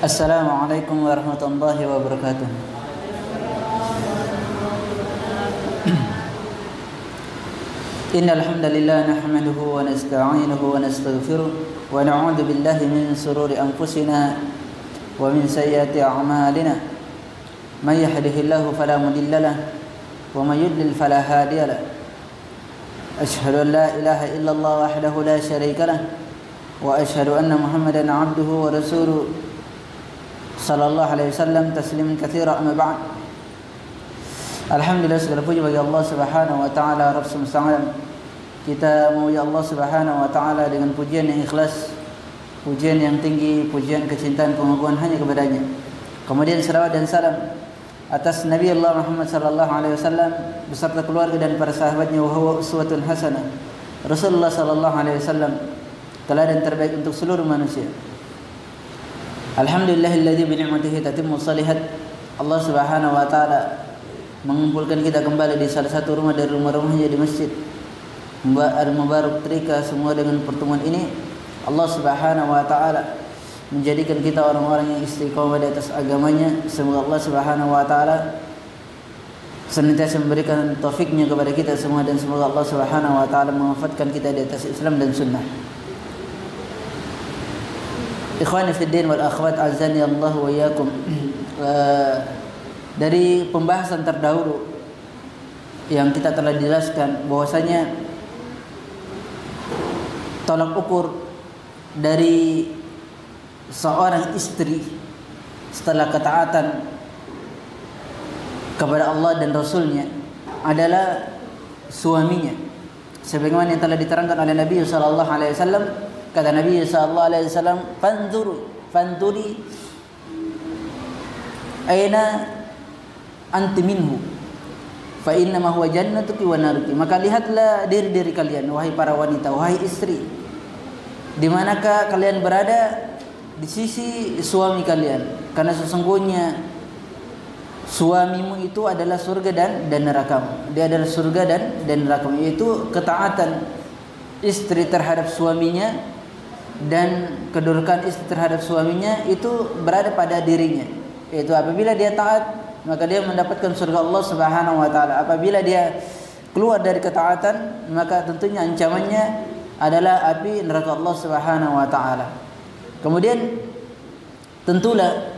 Assalamualaikum warahmatullahi wabarakatuh. Innal hamdalillah nahmaduhu wa nasta'inuhu wa nastaghfiruh wa na'udzu billahi min shururi anfusina wa min sayyiati a'malina. May yahdihillahu fala mudilla lahu wa may yudlil fala hadiya lahu. Ashhadu an la ilaha illallah wahdahu la syarika lahu wa ashhadu anna Muhammadan 'abduhu wa rasuluh sallallahu alaihi wasallam tasliman katsira amma ba'd. Alhamdulillah, segala puji bagi Allah Subhanahu wa taala Rabb semesta alam. Kita memuji Allah Subhanahu wa taala dengan pujian yang ikhlas, pujian yang tinggi, pujian kecintaan pengagungan hanya kepadanya. Kemudian salawat dan salam atas Nabi Allah Muhammad sallallahu alaihi wasallam beserta keluarga dan para sahabatnya, wa huwa uswatun hasanah. Rasulullah sallallahu alaihi wasallam teladan terbaik untuk seluruh manusia. Alhamdulillahilladzi bi ni'matihi tatimmu shalihat. Allah Subhanahu wa taala mengumpulkan kita kembali di salah satu rumah dari rumah-rumahnya di Masjid Al-Mubarak Trika, semua dengan pertemuan ini Allah Subhanahu wa taala menjadikan kita orang-orang yang istiqomah di atas agamanya. Semoga Allah Subhanahu wa taala senantiasa memberikan taufiknya kepada kita semua, dan semoga Allah Subhanahu wa taala mewafatkan kita di atas Islam dan sunnah. Ikhwani fi din wal akhwat azani Allah wa iyyakum. Dari pembahasan terdahulu yang kita telah jelaskan bahwasanya tolak ukur dari seorang istri setelah ketaatan kepada Allah dan Rasulnya adalah suaminya, sebagaimana yang telah diterangkan oleh Nabi sallallahu alaihi wasallam. Kata Nabi sallallahu alaihi wasallam, "Fanduri aina anti minhu fa inna ma huwa jannatuki wa naruki." Maka lihatlah diri-diri kalian, wahai para wanita, wahai istri, di manakah kalian berada di sisi suami kalian, karena sesungguhnya suamimu itu adalah surga dan nerakamu. Dia adalah surga dan nerakamu, yaitu ketaatan istri terhadap suaminya dan kedudukan istri terhadap suaminya itu berada pada dirinya, yaitu apabila dia taat maka dia mendapatkan surga Allah Subhanahu wa taala. Apabila dia keluar dari ketaatan maka tentunya ancamannya adalah api neraka Allah Subhanahu wa taala. Kemudian tentulah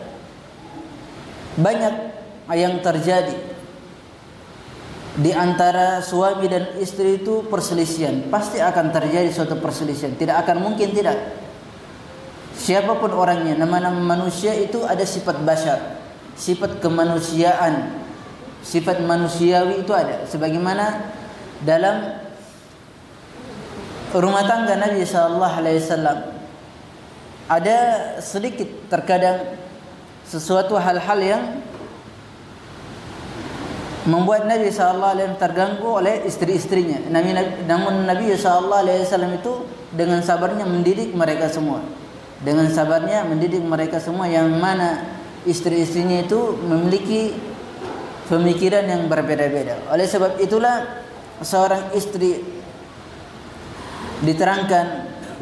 banyak yang terjadi di antara suami dan istri itu perselisihan. Pasti akan terjadi suatu perselisihan, tidak akan mungkin tidak. Siapapun orangnya, nama-nama manusia itu ada sifat bashar, sifat kemanusiaan, sifat manusiawi itu ada. Sebagaimana dalam rumah tangga Nabi sallallahu alaihi wasallam ada sedikit terkadang sesuatu hal-hal yang membuat Nabi sallallahu alaihi wasallam terganggu oleh istri-istrinya. Namun Nabi sallallahu alaihi wasallam itu dengan sabarnya mendidik mereka semua. Dengan sabarnya mendidik mereka semua, yang mana istri-istrinya itu memiliki pemikiran yang berbeda-beda. Oleh sebab itulah seorang istri diterangkan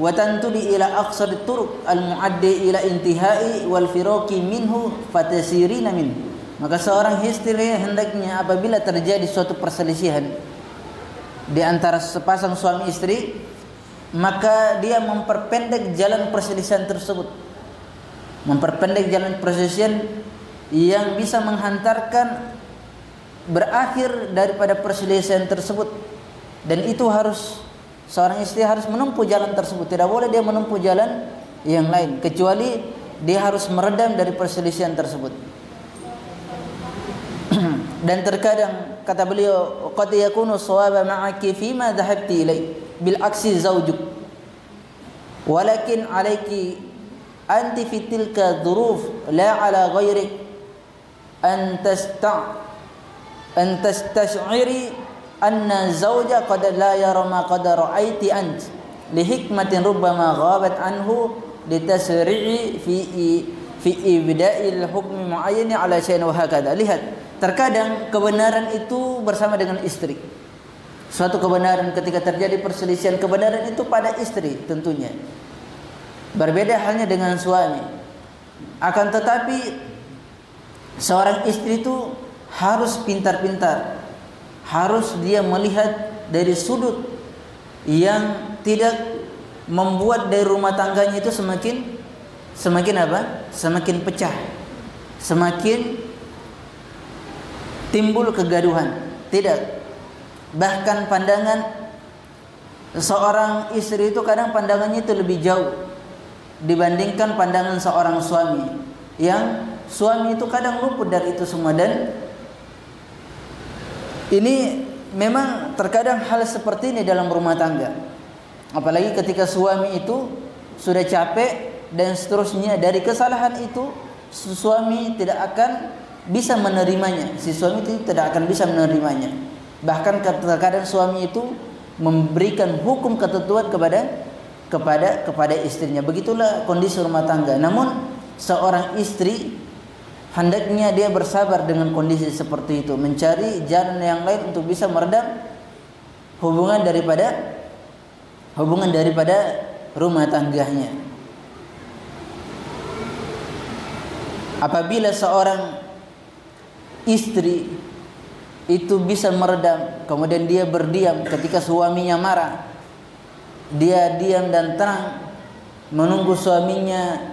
wa tantuli ila aqsad turuq al-muaddi ila intihai wal firaqi minhu fatasirina minhu. Maka seorang istri hendaknya apabila terjadi suatu perselisihan di antara sepasang suami istri, maka dia memperpendek jalan perselisihan tersebut, memperpendek jalan perselisihan yang bisa menghantarkan berakhir daripada perselisihan tersebut. Dan itu harus, seorang istri harus menempuh jalan tersebut. Tidak boleh dia menempuh jalan yang lain, kecuali dia harus meredam dari perselisihan tersebut. Dan terkadang kata beliau, qad yakunu shawaba ma'aki fima dhahabti ilai bil aksi zawjuk, walakin alayki anti fi tilka dhuruf la ala ghairik an tastash'iri anna zawja qad la yara ma qad ra'aiti ant li hikmatin rubbama ghabat anhu litasri'i fi ibda'il hukmi mu'ayyan ala syai'in wa hakadha. Lihat, terkadang kebenaran itu bersama dengan istri. Suatu kebenaran ketika terjadi perselisihan, kebenaran itu pada istri tentunya. Berbeda halnya dengan suami. Akan tetapi seorang istri itu harus pintar-pintar, harus dia melihat dari sudut yang tidak membuat dari rumah tangganya itu semakin apa? Semakin pecah, semakin timbul kegaduhan. Tidak. Bahkan pandangan seorang istri itu kadang pandangannya itu lebih jauh dibandingkan pandangan seorang suami. Yang suami itu kadang luput dari itu semua. Dan ini memang terkadang hal seperti ini dalam rumah tangga. Apalagi ketika suami itu sudah capek dan seterusnya, dari kesalahan itu suami tidak akan bisa menerimanya. Si suami itu tidak akan bisa menerimanya. Bahkan terkadang suami itu memberikan hukum ketentuan kepada istrinya. Begitulah kondisi rumah tangga. Namun seorang istri hendaknya dia bersabar dengan kondisi seperti itu, mencari jalan yang lain untuk bisa meredam hubungan daripada rumah tangganya. Apabila seorang istri itu bisa meredam, kemudian dia berdiam ketika suaminya marah, dia diam dan tenang menunggu suaminya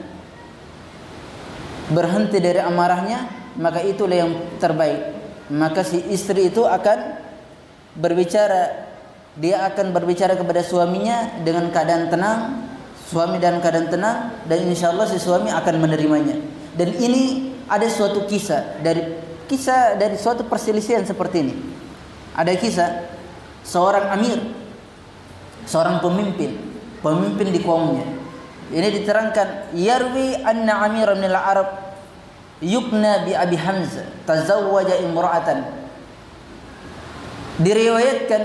berhenti dari amarahnya, maka itulah yang terbaik. Maka si istri itu akan berbicara, dia akan berbicara kepada suaminya dengan keadaan tenang, suami dalam keadaan tenang, dan insya Allah si suami akan menerimanya. Dan ini ada suatu kisah dari suatu perselisihan seperti ini. Ada kisah seorang amir, seorang pemimpin di kaumnya. Ini diterangkan, yarwi anna amiran minal Arab yukna bi Abi Hamzah tazawwaja imra'atan. Diriwayatkan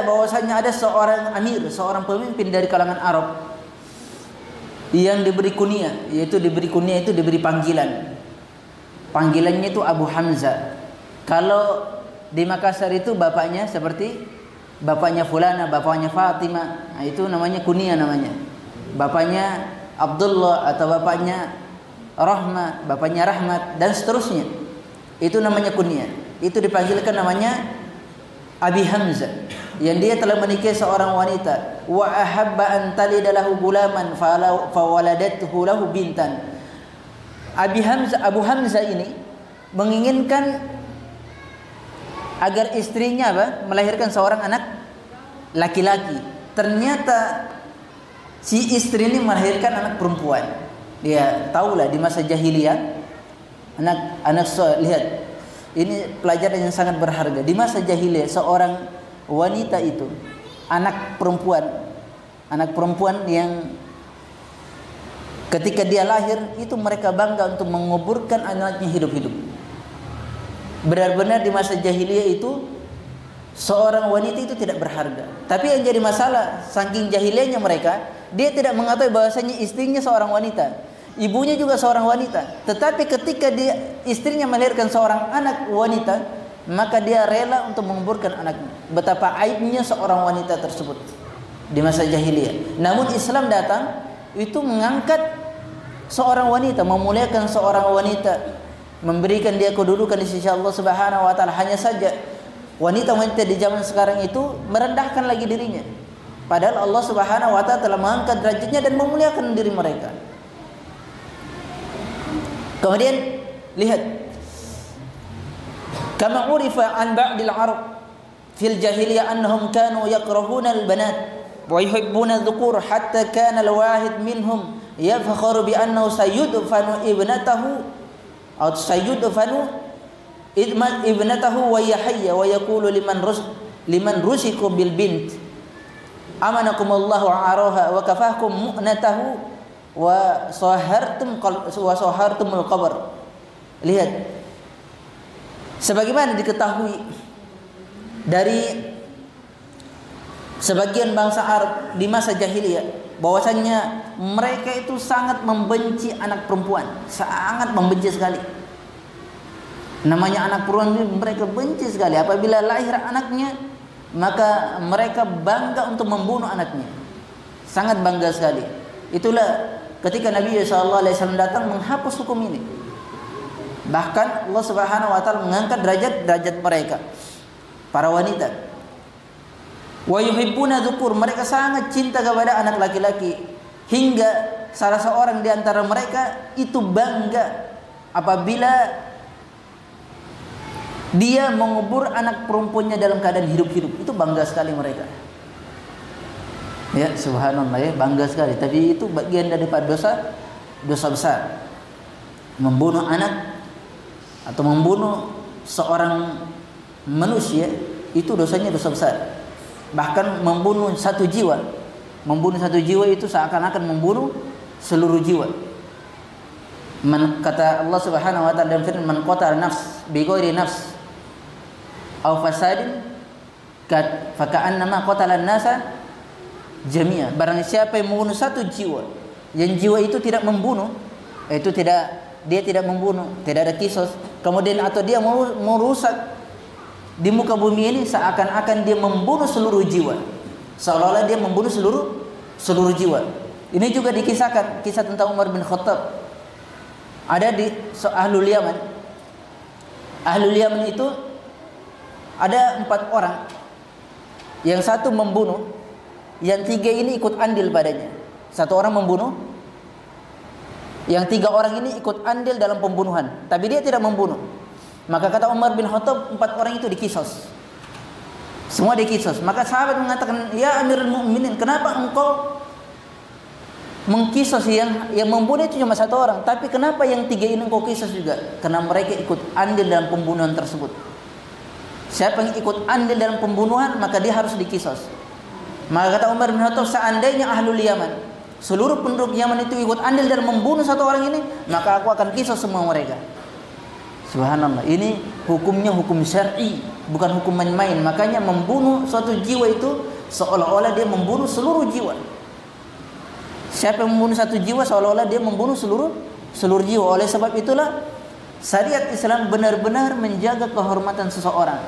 bahwasanya ada seorang amir, seorang pemimpin dari kalangan Arab yang diberi kunyah, yaitu diberi panggilan. Panggilannya itu Abu Hamzah. Kalau di Makassar itu bapaknya seperti bapaknya fulana, bapaknya Fatimah. Nah, itu namanya kunyah namanya. Bapaknya Abdullah atau bapaknya Rahmah, bapaknya Rahmat dan seterusnya. Itu namanya kunyah. Itu dipanggilkan namanya Abi Hamzah. Yang dia telah menikahi seorang wanita. Wa ahabba an talida lahu gulaman fawaladathu lahu bintan. Abu Hamzah ini menginginkan agar istrinya melahirkan seorang anak laki-laki. Ternyata si istri ini melahirkan anak perempuan. Dia tahulah di masa jahiliyah lihat, ini pelajaran yang sangat berharga. Di masa jahiliyah seorang wanita itu anak perempuan yang ketika dia lahir itu mereka bangga untuk menguburkan anaknya hidup-hidup. Benar-benar di masa jahiliyah itu seorang wanita itu tidak berharga. Tapi yang jadi masalah, saking jahiliyahnya mereka, dia tidak mengetahui bahwasanya istrinya seorang wanita, ibunya juga seorang wanita. Tetapi ketika istrinya melahirkan seorang anak wanita, maka dia rela untuk menguburkan anaknya. Betapa aibnya seorang wanita tersebut di masa jahiliyah. Namun Islam datang itu mengangkat seorang wanita, memuliakan seorang wanita, memberikan dia kedudukan di sisi Allah Subhanahu wa taala. Hanya saja wanita-wanita di zaman sekarang itu merendahkan lagi dirinya, padahal Allah Subhanahu wa taala telah mengangkat derajatnya dan memuliakan diri mereka. Kemudian lihat, kama urifa an ba'dil Arab fil jahiliyah annahum kanu yakrahuna al-banat wa yuhibbuna adh-dhukur hatta kana al-wahid minhum yafkharu bi annahu sayudfanu ibnatahu atau sayudfanu ibnatahu wa yahya wa yaqulu liman rusiku bil bint amanakumullahu araha wa kafakum mu'natahu wa sahartumul qabr. Lihat, sebagaimana diketahui dari sebagian bangsa Arab di masa jahiliyah bahwasanya mereka itu sangat membenci anak perempuan, sangat membenci sekali. Namanya anak perempuan mereka benci sekali. Apabila lahir anaknya, maka mereka bangga untuk membunuh anaknya. Sangat bangga sekali. Itulah ketika Nabi sallallahu alaihi wasallam datang menghapus hukum ini. Bahkan Allah Subhanahu wa taala mengangkat derajat mereka, para wanita. Wa yuhibbuna dzukur, mereka sangat cinta kepada anak laki-laki, hingga salah seorang di antara mereka itu bangga apabila dia mengubur anak perempuannya dalam keadaan hidup-hidup. Itu bangga sekali mereka. Ya, subhanallah ya, bangga sekali. Tapi itu bagian daripada dosa besar. Membunuh anak atau membunuh seorang manusia itu dosanya dosa besar. Bahkan membunuh satu jiwa itu seakan-akan membunuh seluruh jiwa. Kata Allah Subhanahu wa taala dalam firman, man qatala nafs bi ghairi nafs aw fasadin faka'annama qatala an-nasa jami'a. Barang siapa yang membunuh satu jiwa, yang jiwa itu tidak membunuh, dia tidak membunuh, tidak ada kisos, kemudian atau dia merusak di muka bumi ini, seakan-akan dia membunuh seluruh jiwa, seolah-olah dia membunuh seluruh jiwa. Ini juga dikisahkan kisah tentang Umar bin Khattab. Ada di Ahlul Yaman. Ahlul Yaman itu ada 4 orang. Yang satu membunuh, yang 3 ini ikut andil padanya. Satu orang membunuh, yang 3 orang ini ikut andil dalam pembunuhan, tapi dia tidak membunuh. Maka kata Umar bin Khattab, 4 orang itu dikisos. Semua dikisos. Maka sahabat mengatakan, ya Amirul Mukminin, kenapa engkau mengkisos yang membunuh itu cuma 1 orang, tapi kenapa yang 3 ini engkau kisos juga? Karena mereka ikut andil dalam pembunuhan tersebut. Siapa yang ikut andil dalam pembunuhan, maka dia harus dikisos. Maka kata Umar bin Khattab, seandainya Ahlul Yaman, seluruh penduduk Yaman itu ikut andil dalam membunuh 1 orang ini, maka aku akan kisos semua mereka. Subhanallah, ini hukumnya hukum syar'i, bukan hukum main-main. Makanya membunuh suatu jiwa itu seolah-olah dia membunuh seluruh jiwa. Siapa yang membunuh 1 jiwa, seolah-olah dia membunuh seluruh jiwa. Oleh sebab itulah syariat Islam benar-benar menjaga kehormatan seseorang,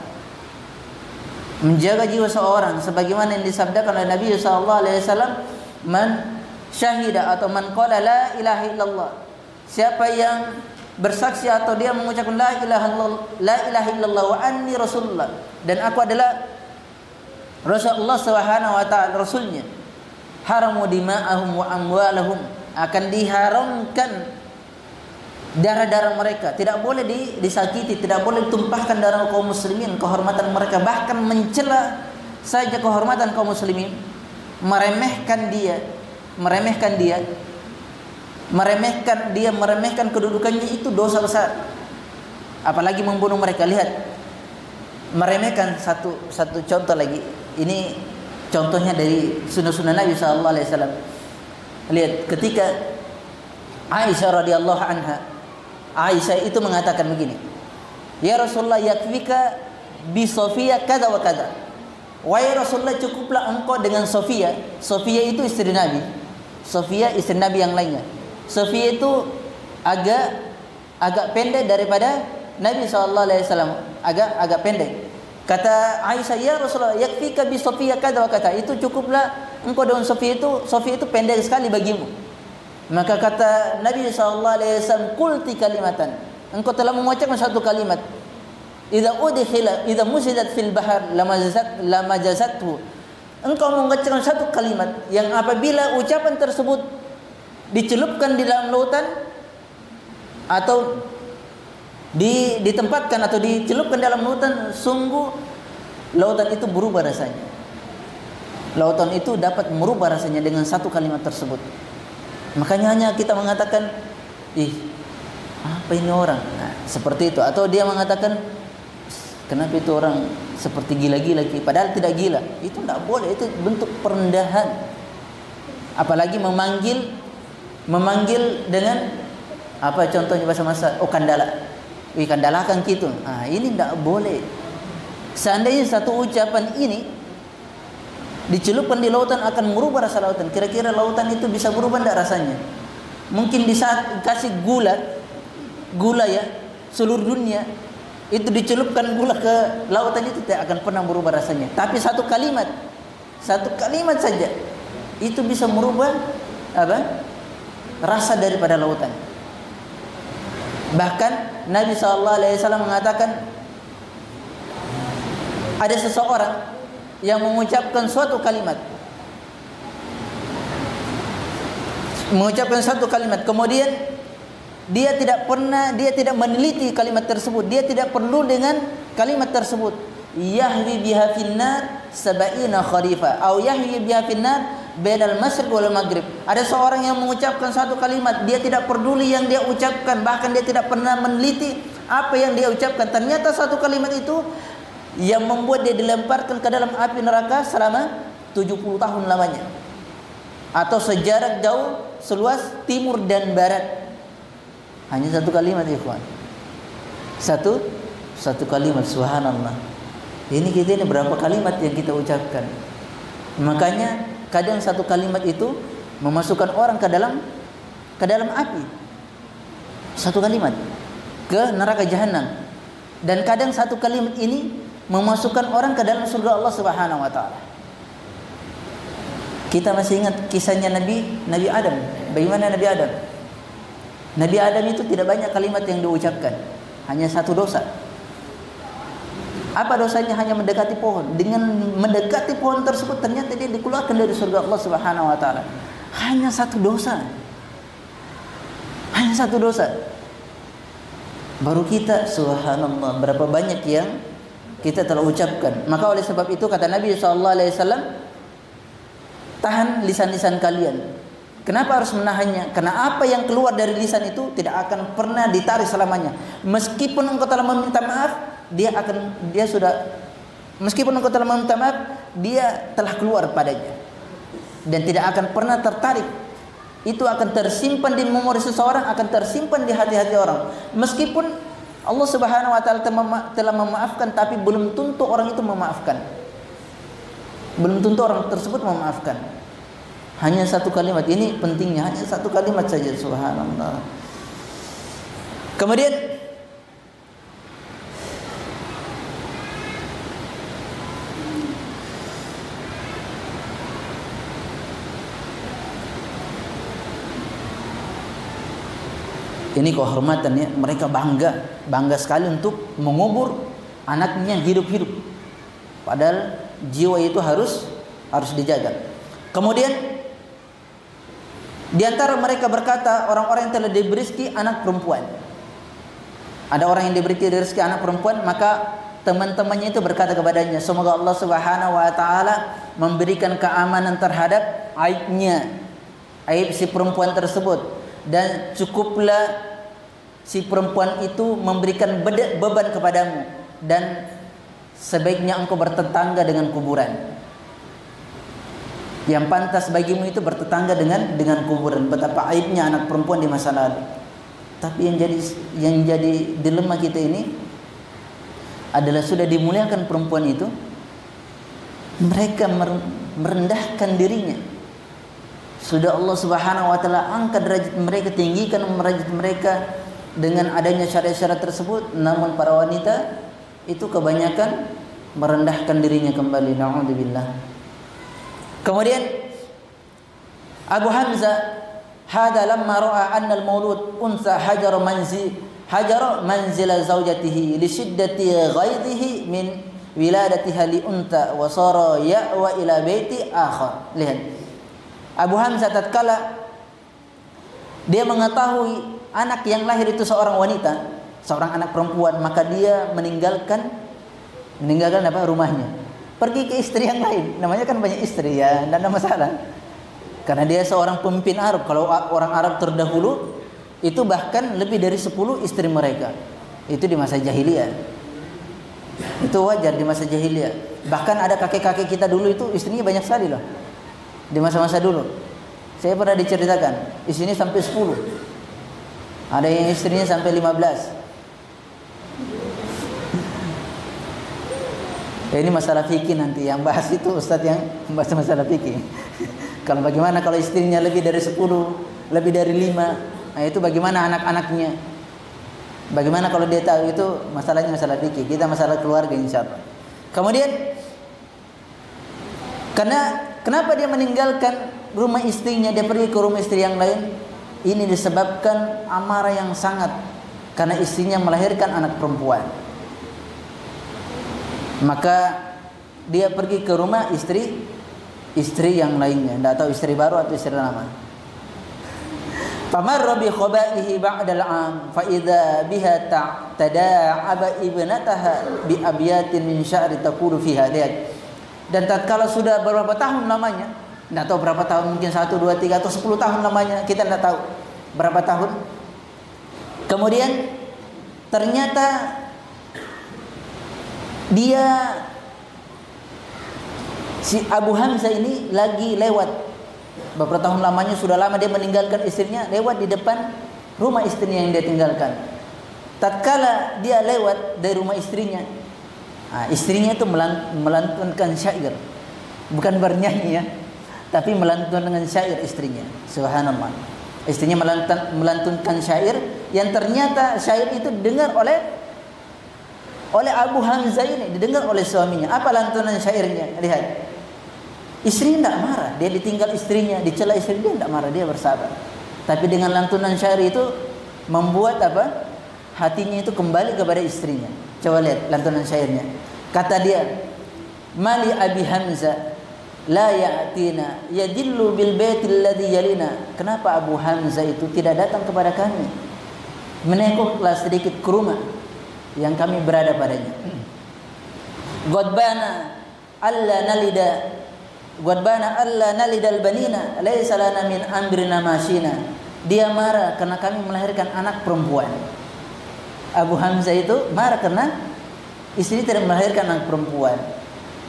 menjaga jiwa seorang, sebagaimana yang disabdakan oleh Nabi sallallahu alaihi wasallam, man syahida atau man qala la ilaha illallah, siapa yang bersaksi atau dia mengucapkan la ilaha illallah wa anni rasulullah, dan aku adalah Rasulullah Subhanahu wa taala, rasulnya, haramu dima'ahum wa amwalahum, akan diharamkan darah-darah mereka, tidak boleh disakiti, tidak boleh ditumpahkan darah kaum muslimin, kehormatan mereka, bahkan mencela saja kehormatan kaum muslimin, meremehkan dia, meremehkan kedudukannya, itu dosa besar. Apalagi membunuh mereka. Lihat, meremehkan satu contoh lagi. Ini contohnya dari sunnah Nabi sallallahu alaihi wasallam. Lihat, ketika Aisyah radhiyallahu anha, Aisyah itu mengatakan begini, ya Rasulullah, yakfika bi Sofia kada wa kada. Wahai Rasulullah, cukuplah engkau dengan Sofia. Sofia itu istri Nabi. Sofia istri Nabi yang lainnya. Sofia itu agak pendek daripada Nabi SAW, agak pendek. Kata Aisyah, ya Rasulullah, yakfika bi Sofia kada wa kada. Itu cukuplah engkau dengan Sofia itu pendek sekali bagimu. Maka kata Nabi SAW, qulti kalimatan, engkau telah mengucapkan satu kalimat, idza musidat fil bahar lamajazathu. Engkau mengucapkan satu kalimat yang apabila ucapan tersebut dicelupkan di dalam lautan, atau ditempatkan atau dicelupkan dalam lautan, sungguh lautan itu berubah rasanya. Lautan itu dapat merubah rasanya dengan satu kalimat tersebut. Makanya hanya kita mengatakan, apa ini orang? Nah, seperti itu. Atau dia mengatakan, kenapa itu orang seperti gila-gila, padahal tidak gila. Itu tidak boleh, itu bentuk perendahan. Apalagi memanggil dengan apa contohnya bahasa masa, kandala. Kandala kan gitu. Nah, ini tidak boleh. Seandainya satu ucapan ini dicelupkan di lautan, akan merubah rasa lautan. Kira-kira lautan itu bisa berubah tidak rasanya? Mungkin di saat kasih gula ya, seluruh dunia itu dicelupkan gula ke lautan, itu tidak akan pernah berubah rasanya. Tapi satu kalimat saja itu bisa merubah apa? rasa daripada lautan. Bahkan Nabi SAW mengatakan ada seseorang yang mengucapkan suatu kalimat, kemudian dia tidak meneliti kalimat tersebut, dia tidak perlu dengan kalimat tersebut. Yahwi biha finnar sab'ina kharifa atau yahwi biha finnar bainal masyriq wal maghrib. Ada seorang yang mengucapkan satu kalimat, dia tidak peduli yang dia ucapkan, bahkan dia tidak pernah meneliti apa yang dia ucapkan. Ternyata satu kalimat itu yang membuat dia dilemparkan ke dalam api neraka selama 70 tahun lamanya, atau sejarak jauh seluas timur dan barat. Hanya satu kalimat, ikhwan. Satu kalimat, subhanallah. Ini berapa kalimat yang kita ucapkan. Makanya kadang satu kalimat itu memasukkan orang ke dalam api. Satu kalimat ke neraka jahanam. Dan kadang satu kalimat ini memasukkan orang ke dalam surga Allah Subhanahu wa taala. Kita masih ingat kisahnya Nabi Adam. Bagaimana Nabi Adam? Nabi Adam itu tidak banyak kalimat yang diucapkan, hanya satu dosa. Apa dosanya? Hanya mendekati pohon. Dengan mendekati pohon tersebut ternyata dia dikeluarkan dari surga Allah Subhanahu wa taala. Hanya satu dosa. Hanya satu dosa. Baru kita, subhanallah, berapa banyak yang kita telah ucapkan. Maka oleh sebab itu kata Nabi SAW, tahan lisan-lisan kalian. Kenapa harus menahannya? Karena apa yang keluar dari lisan itu tidak akan pernah ditarik selamanya. Meskipun engkau telah meminta maaf, meskipun engkau telah meminta maaf, dia telah keluar padanya dan tidak akan pernah tertarik. Itu akan tersimpan di memori seseorang, akan tersimpan di hati-hati orang. Meskipun Allah Subhanahu wa taala telah memaafkan, tapi belum tentu orang itu memaafkan. Belum tentu orang tersebut memaafkan. Hanya satu kalimat, ini pentingnya, hanya satu kalimat saja, subhanallah. Kemudian ini kehormatan ya, mereka bangga sekali untuk mengubur anaknya hidup-hidup. Padahal jiwa itu harus dijaga. Kemudian di antara mereka berkata, orang-orang yang telah diberi rezeki anak perempuan. Ada orang yang diberi rezeki anak perempuan, maka teman-temannya itu berkata kepadanya, semoga Allah Subhanahu wa taala memberikan keamanan terhadap aib si perempuan tersebut, dan cukuplah si perempuan itu memberikan beban kepadamu, dan sebaiknya engkau bertetangga dengan kuburan. Yang pantas bagimu itu bertetangga dengan kuburan. Betapa aibnya anak perempuan di masa lalu. Tapi yang jadi dilema kita ini adalah sudah dimuliakan perempuan itu, mereka merendahkan dirinya. Sudah Allah Subhanahu wa taala angkat derajat mereka, tinggikan derajat mereka dengan adanya syarat-syarat tersebut, namun para wanita itu kebanyakan merendahkan dirinya kembali. Na'udzubillah. Kemudian Abu Hamzah, hada lamma ra'a anna al-maulud unsa hajara manzila zawjatihi li shiddati ghaidhihi min wiladatiha li unta wa sara ya'wa ila baiti akhar. Lihat, Abu Hamzah tatkala dia mengetahui anak yang lahir itu seorang wanita, seorang anak perempuan, maka dia meninggalkan apa, rumahnya, pergi ke istri yang lain. Namanya kan banyak istri ya, tidak ada masalah. Karena dia seorang pemimpin Arab. Kalau orang Arab terdahulu itu bahkan lebih dari 10 istri mereka. Itu di masa jahiliyah. Itu wajar di masa jahiliyah. Bahkan ada kakek-kakek kita dulu itu istrinya banyak sekali loh. Di masa-masa dulu. Saya pernah diceritakan, istrinya sampai 10. Ada yang istrinya sampai 15. Ya, ini masalah fikih nanti, yang bahas itu Ustadz yang membahas masalah fikih. Kalau bagaimana kalau istrinya lebih dari 10, lebih dari 5, nah itu bagaimana anak-anaknya? Bagaimana kalau dia tahu? Itu masalahnya masalah fikih. Kita masalah keluarga insyaallah. Kemudian kenapa dia meninggalkan rumah istrinya, dia pergi ke rumah istri yang lain? ini disebabkan amarah yang sangat karena istrinya melahirkan anak perempuan. Maka dia pergi ke rumah istri yang lainnya, tidak tahu istri baru atau istri lama. Famarra bi khabaihi ba'da al-'am fa idza biha tada'aba ibnataha bi abyatin min sya'ri taqulu fiha. Dan tatkala sudah beberapa tahun lamanya, tidak tahu berapa tahun, mungkin 1, 2, 3 atau 10 tahun lamanya, kita tidak tahu berapa tahun. Kemudian ternyata dia, si Abu Hamzah ini lagi lewat beberapa tahun lamanya, sudah lama dia meninggalkan istrinya, lewat di depan rumah istrinya yang dia tinggalkan. Tatkala dia lewat dari rumah istrinya, istrinya itu melantunkan syair, bukan bernyanyi ya, tapi melantunkan syair istrinya. Subhanallah, istrinya melantunkan syair yang ternyata syair itu didengar oleh Abu Hamzah ini, didengar oleh suaminya. Apa lantunan syairnya? Lihat, istrinya tidak marah, dia ditinggal istrinya, dicela istrinya, dia tidak marah, dia bersabar. Tapi dengan lantunan syair itu membuat apa? Hatinya itu kembali kepada istrinya. Coba lihat lantunan syairnya. Kata dia, "Mali Abi Hamzah la ya'tina yadillu bil baitil ladzi yalina." Kenapa Abu Hamzah itu tidak datang kepada kami? Menengoklah sedikit ke rumah yang kami berada padanya. Ghadbana alla nalidal banina laisa lana min amrina mashina. Dia marah karena kami melahirkan anak perempuan. Abu Hamzah itu marah karena istri tidak melahirkan anak perempuan,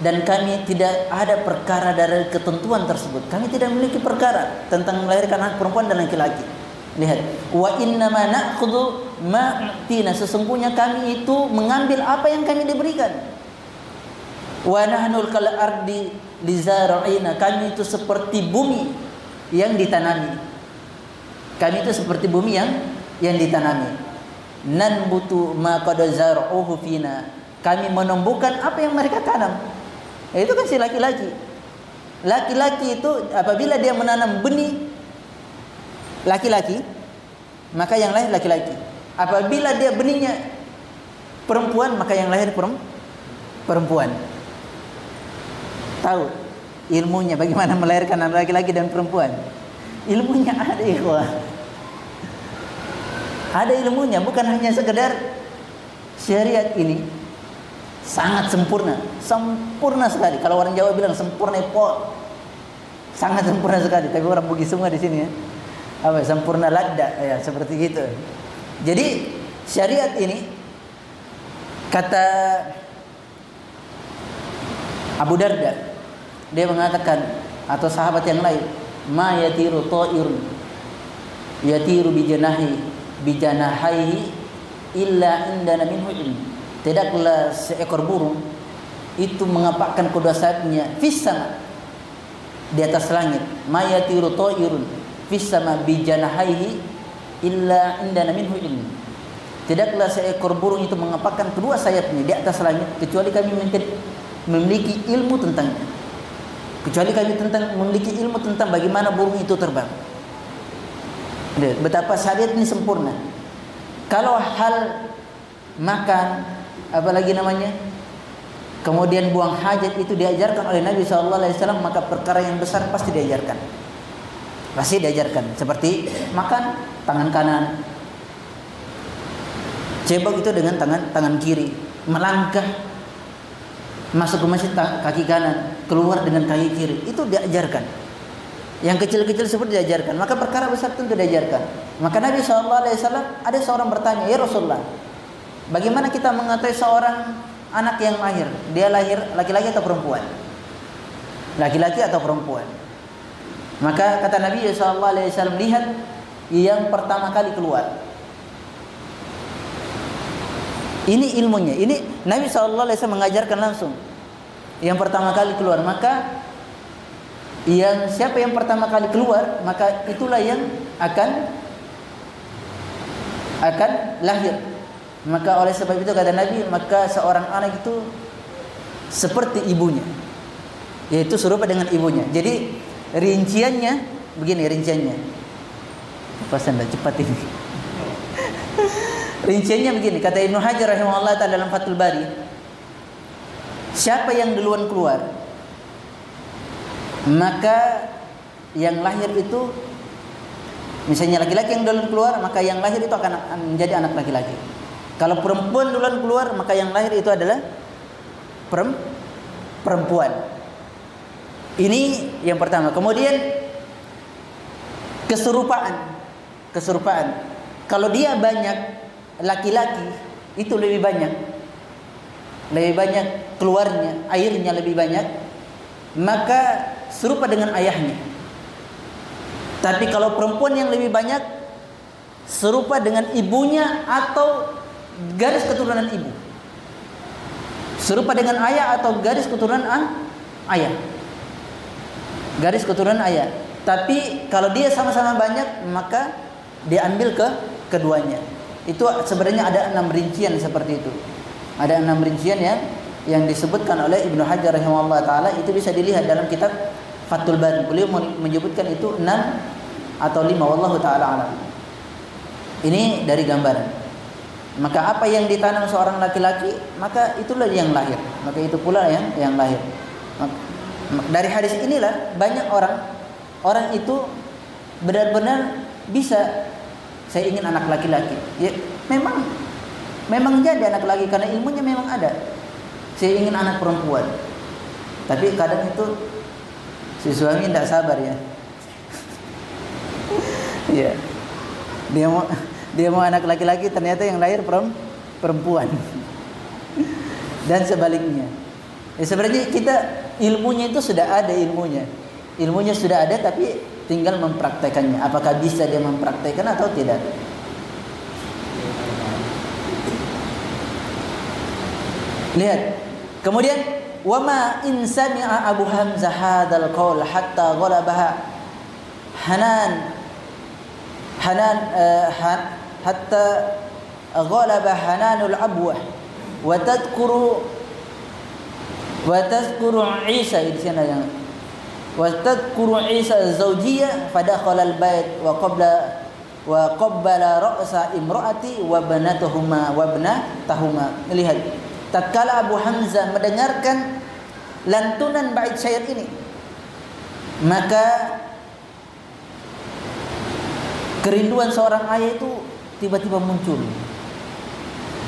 dan kami tidak ada perkara dari ketentuan tersebut. Kami tidak memiliki perkara tentang melahirkan anak perempuan dan laki-laki. Lihat, wa innama na'khudhu ma'tina, sesungguhnya kami itu mengambil apa yang kami diberikan. Wa nahnul kal ardi lizara'ina, kami itu seperti bumi yang ditanami. Kami itu seperti bumi yang ditanami. Nanbutu ma qad zar'uhu fina, kami menumbuhkan apa yang mereka tanam. Itu kan si laki-laki. Laki-laki itu apabila dia menanam benih laki-laki, maka yang lahir laki-laki. Apabila dia benihnya perempuan, maka yang lahir perempuan. Tahu ilmunya bagaimana melahirkan anak laki-laki dan perempuan? Ilmunya ada, ikhwah. Ada ilmunya, bukan hanya sekedar syariat ini sangat sempurna sekali. Kalau orang Jawa bilang sempurna po, sangat sempurna sekali. Tapi orang Bugis semua di sini ya, apa sempurna ladda ya, seperti gitu. Jadi syariat ini, kata Abu Darda, dia mengatakan, atau sahabat yang lain, ma yatiru ta'irun yatiru bijanahi illa indana minhu ilm. Tidaklah seekor burung itu mengepakkan kedua sayapnya fis sama, di atas langit. Ma yatiru ta'irun fis sama bijanahi illa indana minhu ilm. Tidaklah seekor burung itu mengepakkan kedua sayapnya di atas langit kecuali kami memiliki ilmu tentangnya. Kecuali kami memiliki ilmu tentang bagaimana burung itu terbang. Betapa syariat ini sempurna. Kalau hal makan, apalagi namanya, kemudian buang hajat itu diajarkan oleh Nabi SAW, maka perkara yang besar pasti diajarkan. Pasti diajarkan. Seperti makan tangan kanan, cebok itu dengan tangan kiri, melangkah masuk ke masjid kaki kanan, keluar dengan kaki kiri, itu diajarkan. Yang kecil-kecil seperti diajarkan, maka perkara besar tentu diajarkan. Maka Nabi SAW, ada seorang bertanya, ya Rasulullah, bagaimana kita mengetahui seorang anak yang lahir, dia lahir laki-laki atau perempuan? Laki-laki atau perempuan? Maka kata Nabi SAW, lihat yang pertama kali keluar. Ini ilmunya. Ini Nabi SAW mengajarkan langsung. Yang pertama kali keluar, maka siapa yang pertama kali keluar, maka itulah yang akan lahir. Maka oleh sebab itu kata Nabi, maka seorang anak itu seperti ibunya, yaitu serupa dengan ibunya. Jadi rinciannya begini, rinciannya Pasan dah cepat ini. Rinciannya begini, kata Ibnu Hajar rahimahullah ta'ala dalam Fathul Bari, siapa yang duluan keluar, maka yang lahir itu, misalnya laki-laki yang duluan keluar, maka yang lahir itu akan menjadi anak laki-laki. Kalau perempuan duluan keluar, maka yang lahir itu adalah perempuan. Ini yang pertama. Kemudian keserupaan. Kalau dia banyak laki-laki, itu lebih banyak keluarnya, airnya lebih banyak, maka serupa dengan ayahnya. Tapi kalau perempuan yang lebih banyak, serupa dengan ibunya atau garis keturunan ibu. Serupa dengan ayah atau garis keturunan ayah. Garis keturunan ayah. Tapi kalau dia sama-sama banyak, maka diambil keduanya. Itu sebenarnya ada 6 rincian seperti itu. Ada 6 rincian yang disebutkan oleh Ibnu Hajar rahimahullah taala, itu bisa dilihat dalam kitab Fathul Bari. Beliau menyebutkan itu 6 atau 5, wallahu taala alam. Ini dari gambaran. Maka apa yang ditanam seorang laki-laki, maka itulah yang lahir. Maka itu pula yang lahir. Dari hadis inilah banyak orang itu benar-benar bisa, saya ingin anak laki-laki. Ya, memang jadi anak laki karena ilmunya memang ada. Saya ingin anak perempuan. Tapi kadang itu si suami tidak sabar ya. Ya. Dia mau anak laki-laki, ternyata yang lahir perempuan. Dan sebaliknya. Ya, sebenarnya kita ilmunya itu sudah ada ilmunya. Ilmunya sudah ada, tapi tinggal mempraktekannya. Apakah bisa dia mempraktekkan atau tidak? Lihat. Kemudian wama in sami'a Abu Hamzah hadzal qaul hatta ghalabaha hatta ghalaba hananul abwah wa tadhkuru Isa di sana yang wa tadhkuru Isa zawjiyya fadakhala al-bait wa qabbala ra'sa imra'ati wa banatuhuma wa ibnatahuma. Lihat, tatkala Abu Hamzah mendengarkan lantunan bait syair ini, maka kerinduan seorang ayah itu tiba-tiba muncul.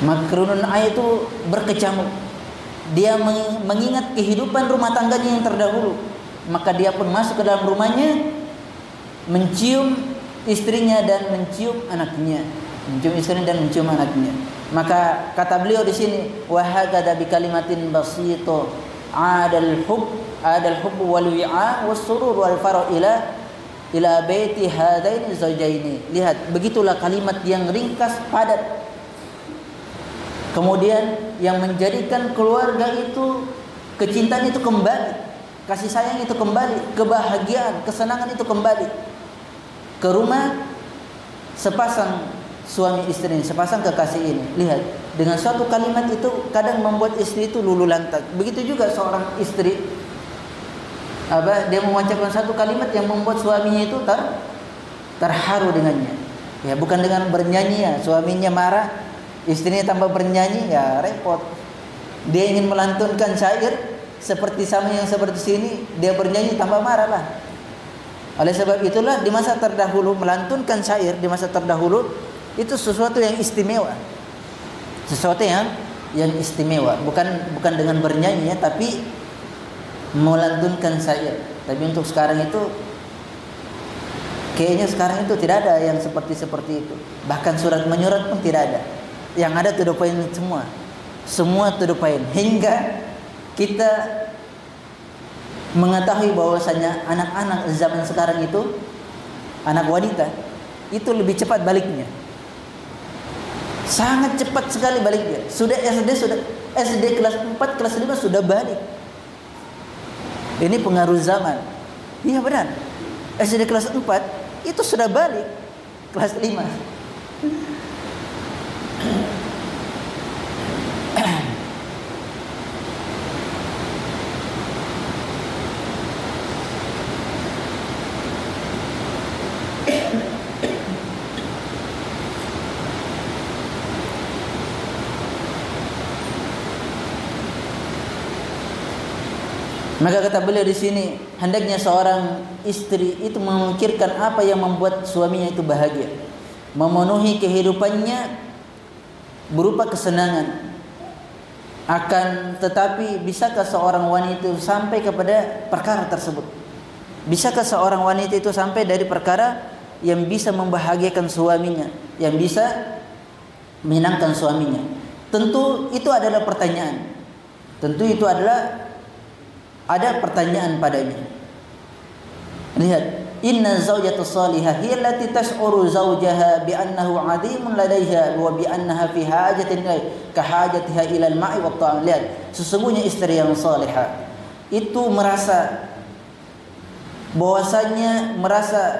Maka kerinduan ayah itu berkecamuk. Dia mengingat kehidupan rumah tangganya yang terdahulu. Maka dia pun masuk ke dalam rumahnya, mencium istrinya dan mencium anaknya. Mencium istrinya dan mencium anaknya. Maka kata beliau di sini, wa hakada bi kalimatin basito adal hubb wal wi'a was surur wal fara ila baiti hadaini zawjaini. Lihat, begitulah kalimat yang ringkas, padat. Kemudian yang menjadikan keluarga itu, kecintaan itu kembali, kasih sayang itu kembali, kebahagiaan, kesenangan itu kembali ke rumah sepasang suami istri ini, sepasang kekasih ini. Lihat, dengan suatu kalimat itu kadang membuat istri itu luluh lantak. Begitu juga seorang istri, dia mengucapkan satu kalimat yang membuat suaminya itu terharu dengannya. Ya, bukan dengan bernyanyi ya, suaminya marah, istrinya tambah bernyanyi, ya repot. Dia ingin melantunkan syair seperti sama yang seperti sini, dia bernyanyi tambah marah lah. Oleh sebab itulah di masa terdahulu melantunkan syair di masa terdahulu itu sesuatu yang istimewa. Sesuatu yang istimewa, bukan dengan bernyanyi ya, tapi melantunkan syair. Tapi untuk sekarang itu kayaknya sekarang itu tidak ada yang seperti itu. Bahkan surat menyurat pun tidak ada. Yang ada to the point semua to the point. Hingga kita mengetahui bahwasanya anak-anak zaman sekarang itu, anak wanita itu lebih cepat baliknya. Sangat cepat sekali baliknya. Sudah SD kelas 4, kelas 5 sudah balik. Ini pengaruh zaman. Iya benar. SD kelas 4 itu sudah balik kelas 5. Maka kata beliau di sini, hendaknya seorang istri itu memikirkan apa yang membuat suaminya itu bahagia, memenuhi kehidupannya berupa kesenangan. Akan tetapi bisakah seorang wanita itu sampai kepada perkara tersebut? Bisakah seorang wanita itu sampai dari perkara yang bisa membahagiakan suaminya, yang bisa menyenangkan suaminya? Tentu itu adalah pertanyaan. Tentu itu adalah ada pertanyaan padanya. Lihat, inna zawjata salihah hiya allati tash'uru zawjaha bi annahu 'adimun ladaiha wa bi annaha fi hajatin ka hajatiha ila al-ma'i wat ta'am. Lihat, sesungguhnya istri yang salihah itu merasa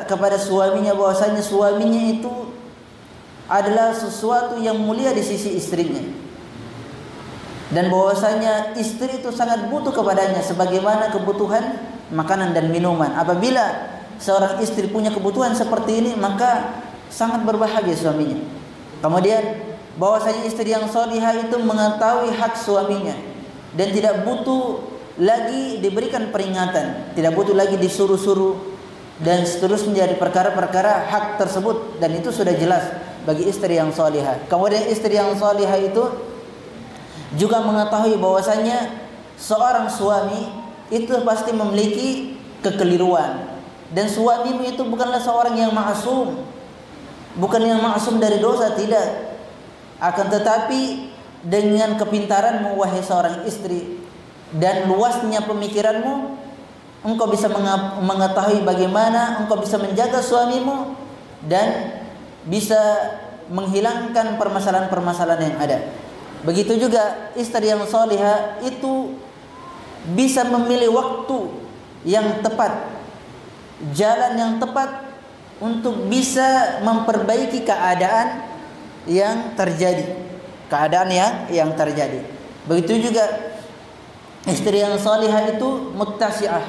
kepada suaminya bahwasanya suaminya itu adalah sesuatu yang mulia di sisi istrinya, dan bahwasanya istri itu sangat butuh kepadanya sebagaimana kebutuhan makanan dan minuman. Apabila seorang istri punya kebutuhan seperti ini, maka sangat berbahagia suaminya. Kemudian bahwasanya istri yang salihah itu mengetahui hak suaminya dan tidak butuh lagi diberikan peringatan, tidak butuh lagi disuruh-suruh dan seterusnya dari perkara-perkara hak tersebut, dan itu sudah jelas bagi istri yang salihah. Kemudian istri yang salihah itu juga mengetahui bahwasanya seorang suami itu pasti memiliki kekeliruan, dan suamimu itu bukanlah seorang yang ma'sum, bukan yang ma'sum dari dosa, tidak. Akan tetapi dengan kepintaranmu wahai seorang istri dan luasnya pemikiranmu, engkau bisa mengetahui bagaimana engkau bisa menjaga suamimu dan bisa menghilangkan permasalahan-permasalahan yang ada. Begitu juga istri yang salihah itu bisa memilih waktu yang tepat, jalan yang tepat untuk bisa memperbaiki keadaan yang terjadi, yang terjadi. Begitu juga istri yang salihah itu muttasi'ah,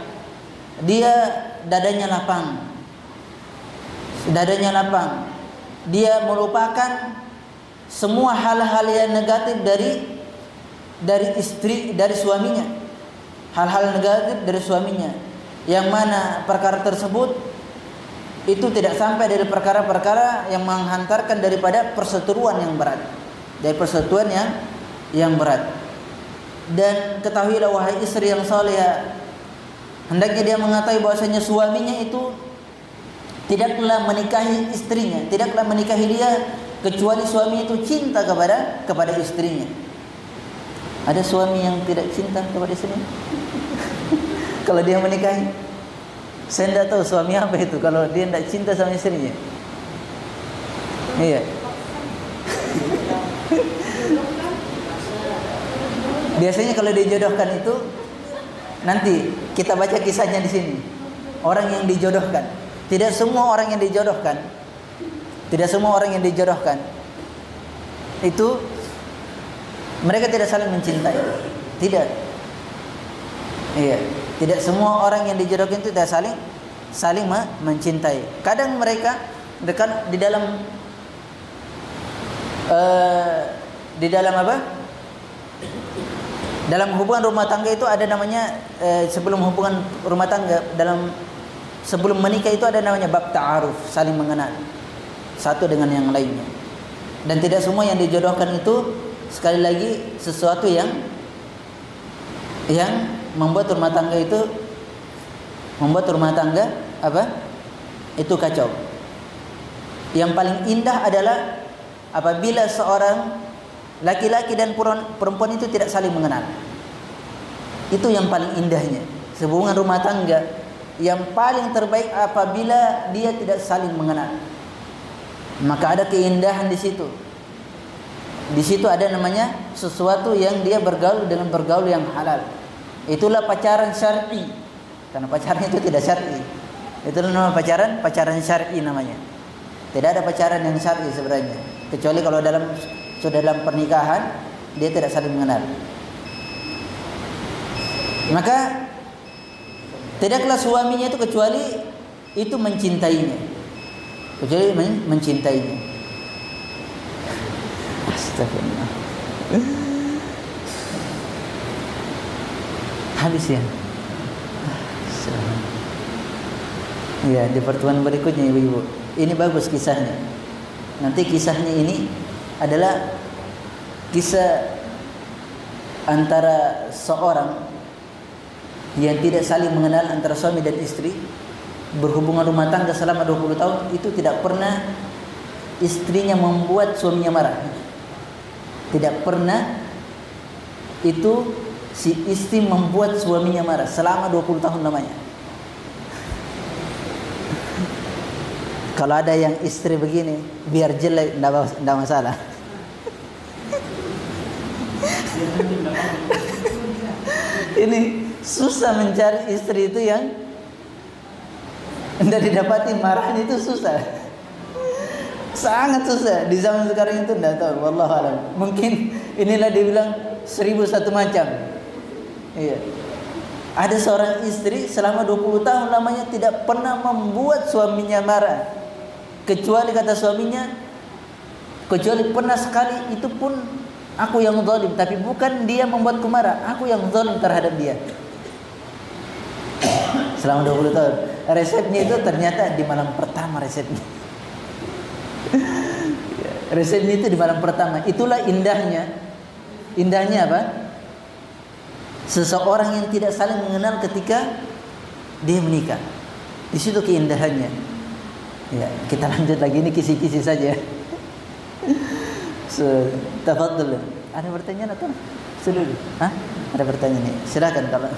dia dadanya lapang, dia melupakan semua hal-hal yang negatif dari suaminya, hal-hal negatif dari suaminya, yang mana perkara tersebut itu tidak sampai dari perkara-perkara yang menghantarkan daripada perseteruan yang berat, Dan ketahuilah wahai istri yang salihah, hendaknya dia mengetahui bahwasanya suaminya itu tidaklah menikahi istrinya, tidaklah menikahi dia kecuali suami itu cinta kepada istrinya. Ada suami yang tidak cinta kepada istrinya? Kalau dia menikahi, saya tidak tahu suami apa itu kalau dia tidak cinta sama istrinya. Iya. Biasanya kalau dijodohkan itu, nanti kita baca kisahnya di sini. Orang yang dijodohkan, tidak semua orang yang dijodohkan itu mereka tidak saling mencintai. Tidak. Iya, tidak semua orang yang dijodohkan itu tidak saling mencintai. Kadang mereka dekat di dalam apa? Dalam hubungan rumah tangga itu ada namanya sebelum hubungan rumah tangga, sebelum menikah itu ada namanya bab ta'aruf, saling mengenal satu dengan yang lainnya. Dan tidak semua yang dijodohkan itu sekali lagi sesuatu yang membuat rumah tangga itu kacau. Yang paling indah adalah apabila seorang laki-laki dan perempuan itu tidak saling mengenal. Itu yang paling indahnya. Hubungan rumah tangga yang paling terbaik apabila dia tidak saling mengenal. Maka ada keindahan di situ. Di situ ada namanya sesuatu yang dia bergaul dengan bergaul yang halal. Itulah pacaran syar'i. Karena pacaran itu tidak syar'i. Itulah nama pacaran syar'i namanya. Tidak ada pacaran yang syar'i sebenarnya, kecuali kalau sudah dalam pernikahan dia tidak saling mengenal. Maka tidaklah suaminya itu kecuali itu mencintainya. Astagfirullah. Habis ya. Ya, di pertemuan berikutnya ibu-ibu. Ini bagus kisahnya. Nanti kisahnya ini adalah kisah antara seorang yang tidak saling mengenal antara suami dan istri, berhubungan rumah tangga selama 20 tahun, itu tidak pernah istrinya membuat suaminya marah. Tidak pernah itu si istri membuat suaminya marah selama 20 tahun lamanya. Kalau ada yang istri begini, biar jelek enggak masalah. Ini susah mencari istri itu yang tidak didapati marahnya, itu susah. Sangat susah di zaman sekarang itu, tidak tahu, wallahu alam. Mungkin inilah dibilang 1001 macam. Iya. Ada seorang istri selama 20 tahun lamanya tidak pernah membuat suaminya marah. Kecuali kata suaminya, kecuali pernah sekali, itu pun aku yang zalim, tapi bukan dia membuatku marah, aku yang zalim terhadap dia. Selama 20 tahun. Resepnya itu ternyata di malam pertama resepnya. Resepnya itu di malam pertama. Itulah indahnya. Indahnya apa? Seseorang yang tidak saling mengenal ketika dia menikah. Di situ keindahannya. Ya, kita lanjut lagi, ini kisi-kisi saja. Tafadhal. Ada pertanyaan atau? Sudah. Hah? Ada pertanyaan nih. Silakan kalau